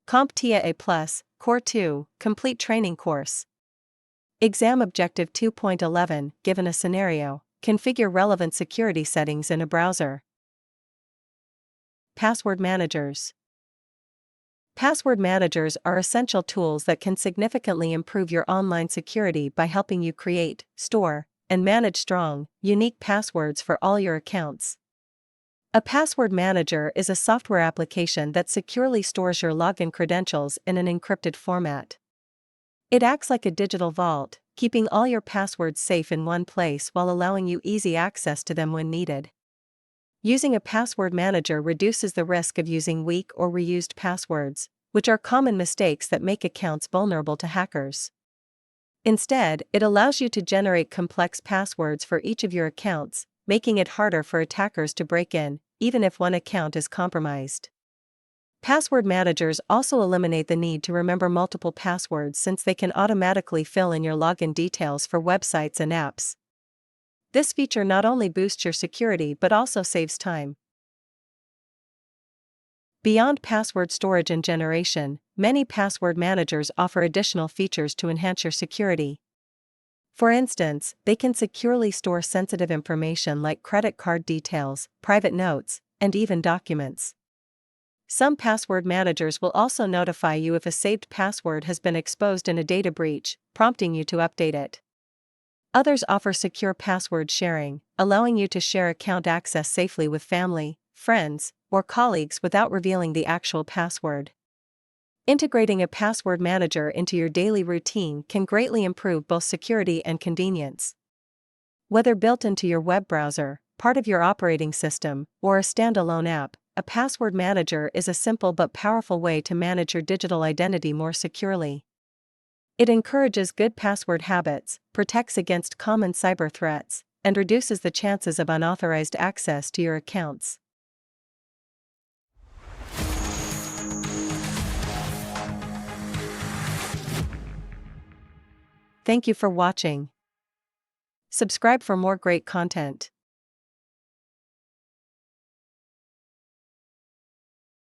CompTIA A Core 2 Complete Training Course. Exam Objective 2.11 Given a scenario, configure relevant security settings in a browser. Password managers. Password managers are essential tools that can significantly improve your online security by helping you create, store, and manage strong, unique passwords for all your accounts. A password manager is a software application that securely stores your login credentials in an encrypted format. It acts like a digital vault, keeping all your passwords safe in one place while allowing you easy access to them when needed. Using a password manager reduces the risk of using weak or reused passwords, which are common mistakes that make accounts vulnerable to hackers. Instead, it allows you to generate complex passwords for each of your accounts, making it harder for attackers to break in, even if one account is compromised. Password managers also eliminate the need to remember multiple passwords since they can automatically fill in your login details for websites and apps. This feature not only boosts your security but also saves time. Beyond password storage and generation, many password managers offer additional features to enhance your security. For instance, they can securely store sensitive information like credit card details, private notes, and even documents. Some password managers will also notify you if a saved password has been exposed in a data breach, prompting you to update it. Others offer secure password sharing, allowing you to share account access safely with family, friends, or colleagues without revealing the actual password. Integrating a password manager into your daily routine can greatly improve both security and convenience. Whether built into your web browser, part of your operating system, or a standalone app, a password manager is a simple but powerful way to manage your digital identity more securely. It encourages good password habits, protects against common cyber threats, and reduces the chances of unauthorized access to your accounts. Thank you for watching. Subscribe for more great content.